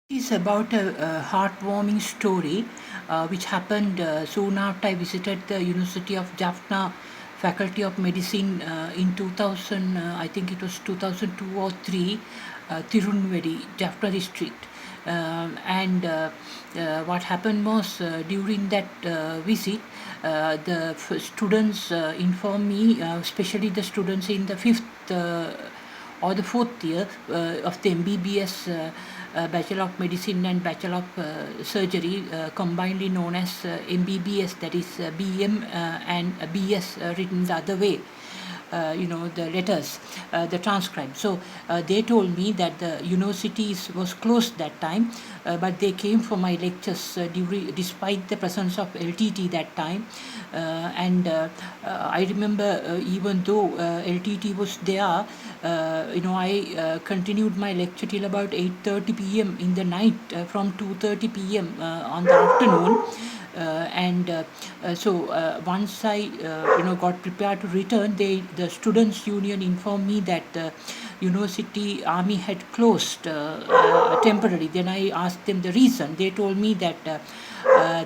It's about a heartwarming story which happened soon after I visited the University of Jaffna Faculty of Medicine in 2000, I think it was 2002 or 3, Tirunvedi, Jaffna district. And what happened was during that visit, the students informed me, especially the students in the fifth or the fourth year of the MBBS, Bachelor of Medicine and Bachelor of Surgery, combinedly known as MBBS, that is BM and BS written the other way. The letters, the transcript. So they told me that the universities was closed that time, but they came for my lectures despite the presence of LTT that time. And I remember even though LTT was there, I continued my lecture till about 8:30 p.m. in the night, from 2:30 p.m. On the afternoon. And so once I got prepared to return, the students union informed me that the university army had closed temporarily. Then I asked them the reason. They told me that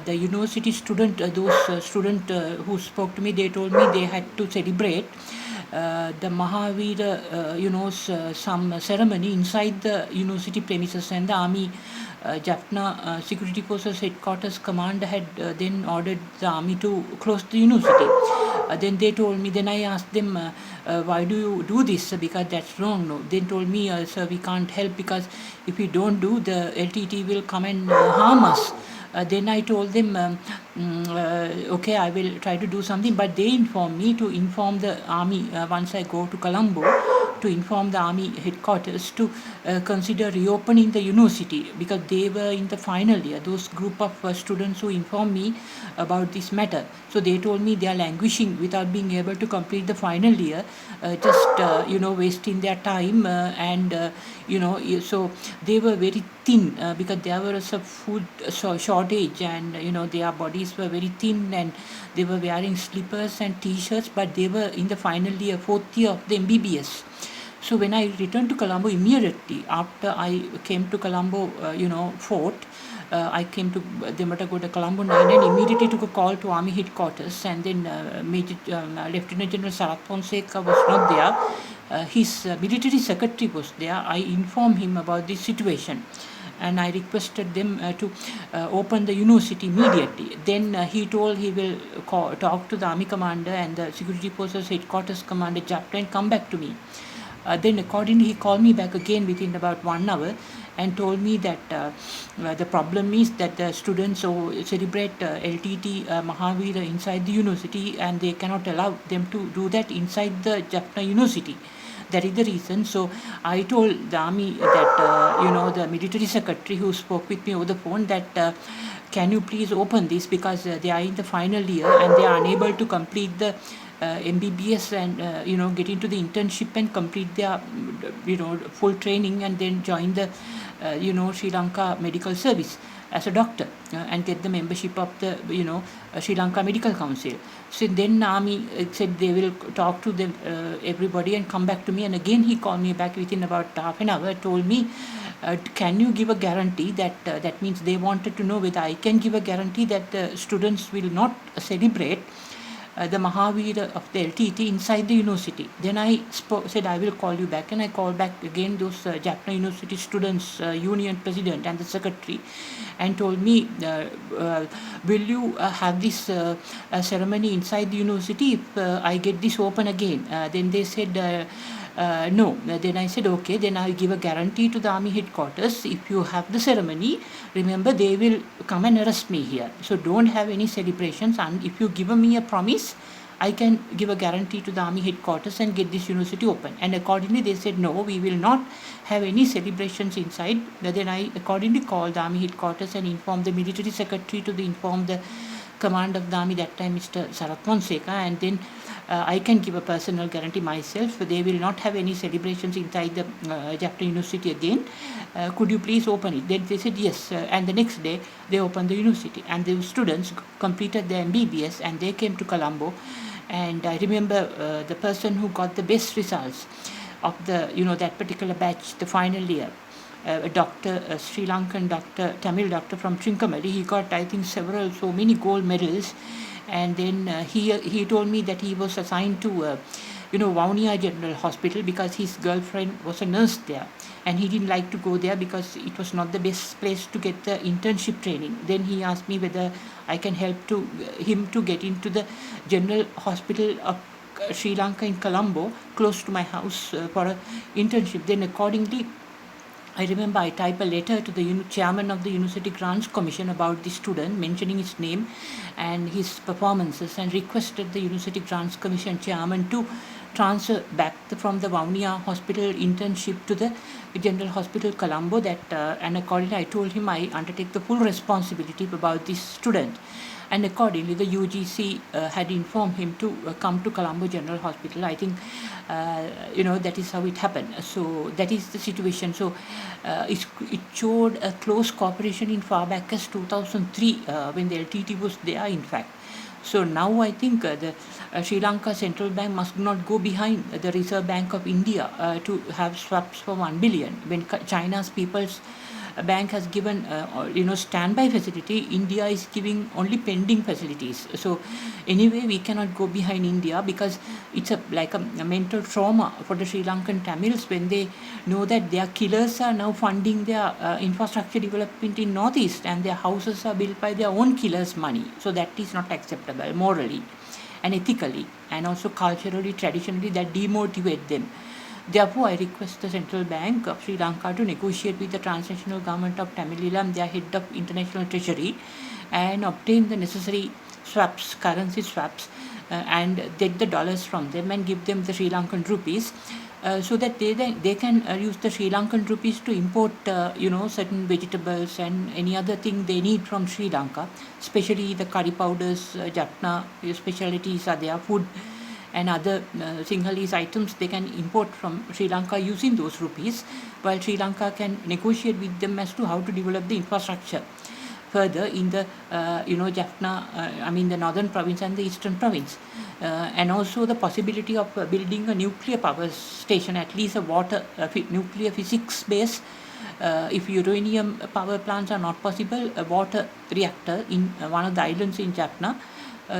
the university student, those student who spoke to me, they told me they had to celebrate the Mahavira, some ceremony inside the university premises, and the army Jaffna Security Forces Headquarters Command had then ordered the army to close the university. Then they told me, then I asked them, why do you do this? Because that's wrong. No. They told me, sir, we can't help because if we don't do, the LTT will come and harm us. Then I told them, okay, I will try to do something. But they informed me to inform the army once I go to Colombo, to inform the army headquarters to consider reopening the university, because they were in the final year, those group of students who informed me about this matter. So they told me they are languishing without being able to complete the final year, just wasting their time, so they were very thin, because there was a food shortage, and their bodies were very thin, and they were wearing slippers and t-shirts, but they were in the final year, fourth year of the MBBS. So when I returned to Colombo immediately after I came to Colombo, fort, I came to Dematagoda, Colombo 9, and immediately took a call to Army headquarters. And then Lieutenant General Sarath Fonseca was not there. His military secretary was there. I informed him about this situation, and I requested them to open the university immediately. Then he told he will talk to the army commander and the security forces headquarters commander Japta and come back to me. Then accordingly he called me back again within about 1 hour and told me that the problem is that the students who celebrate LTT Mahavira inside the university, and they cannot allow them to do that inside the Jaffna University. That is the reason. So I told the army that, the military secretary who spoke with me over the phone, that can you please open this, because they are in the final year and they are unable to complete the MBBS and get into the internship and complete their full training, and then join the Sri Lanka Medical Service as a doctor, and get the membership of the Sri Lanka Medical Council. So then army said they will talk to them, everybody, and come back to me. And again he called me back within about half an hour, told me, can you give a guarantee that that means they wanted to know whether I can give a guarantee that the students will not celebrate the Mahavira of the LTT inside the university. Then I said I will call you back, and I called back again those Jaffna University students union president and the secretary, and told me, will you have this ceremony inside the university if I get this open again? Then they said, no. Then I said, okay, then I'll give a guarantee to the army headquarters. If you have the ceremony, remember they will come and arrest me here. So don't have any celebrations. And if you give me a promise, I can give a guarantee to the army headquarters and get this university open. And accordingly, they said, no, we will not have any celebrations inside. Then I accordingly called the army headquarters and informed the military secretary to inform the command of the army that time, Mr. Sarath Fonseca, and then I can give a personal guarantee myself. They will not have any celebrations inside the Jaffna University again. Could you please open it? Then they said yes, and the next day they opened the university, and the students completed their MBBS, and they came to Colombo. And I remember the person who got the best results of the that particular batch, the final year, a doctor, a Sri Lankan doctor, Tamil doctor from Trincomalee. He got, I think, so many gold medals. And then he told me that he was assigned to Vaunia General Hospital because his girlfriend was a nurse there, and he didn't like to go there because it was not the best place to get the internship training. Then he asked me whether I can help him to get into the General Hospital of Sri Lanka in Colombo, close to my house, for an internship. Then accordingly, I remember I typed a letter to the chairman of the University Grants Commission about the student, mentioning his name and his performances, and requested the University Grants Commission chairman to transfer back from the Vaunia Hospital internship to the General Hospital Colombo. And accordingly, I told him I undertake the full responsibility about this student. And accordingly, the UGC had informed him to come to Colombo General Hospital. I think, that is how it happened. So that is the situation. So it showed a close cooperation in far back as 2003 when the LTT was there, in fact. So now I think the Sri Lanka Central Bank must not go behind the Reserve Bank of India to have swaps for 1 billion. When China's People's Bank has given standby facility, India is giving only pending facilities. So anyway, we cannot go behind India because it's like a mental trauma for the Sri Lankan Tamils when they know that their killers are now funding their infrastructure development in Northeast, and their houses are built by their own killers' money. So that is not acceptable morally and ethically, and also culturally, traditionally, that demotivate them. Therefore, I request the Central Bank of Sri Lanka to negotiate with the Transnational Government of Tamil Eelam, their head of International Treasury, and obtain the necessary swaps, currency swaps, and get the dollars from them and give them the Sri Lankan rupees, so that they can use the Sri Lankan rupees to import certain vegetables and any other thing they need from Sri Lanka, especially the curry powders, Jaffna specialties are there, food and other Sinhalese items they can import from Sri Lanka using those rupees, while Sri Lanka can negotiate with them as to how to develop the infrastructure further in the Jaffna, the northern province and the eastern province, and also the possibility of building a nuclear power station, at least a nuclear physics base. If uranium power plants are not possible, a water reactor in one of the islands in Jaffna,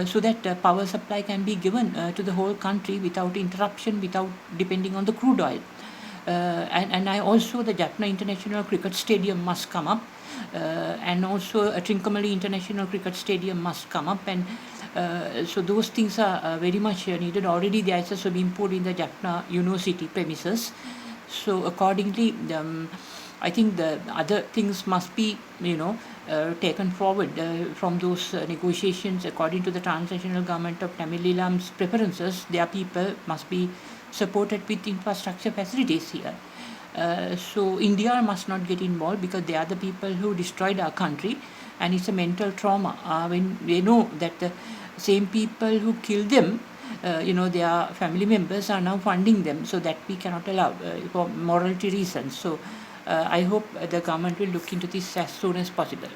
so that power supply can be given to the whole country without interruption, without depending on the crude oil. And I also, the Jaffna International Cricket Stadium must come up, and also a Trincomalee International Cricket Stadium must come up, and so those things are very much needed. Already there is a swimming pool in the Jaffna University premises. So accordingly, I think the other things must be, taken forward from those negotiations. According to the Transnational Government of Tamil Eelam's preferences, their people must be supported with infrastructure facilities here. So India must not get involved because they are the people who destroyed our country, and it's a mental trauma when they know that the same people who killed them, their family members are now funding them, so that we cannot allow for morality reasons. So I hope the government will look into this as soon as possible.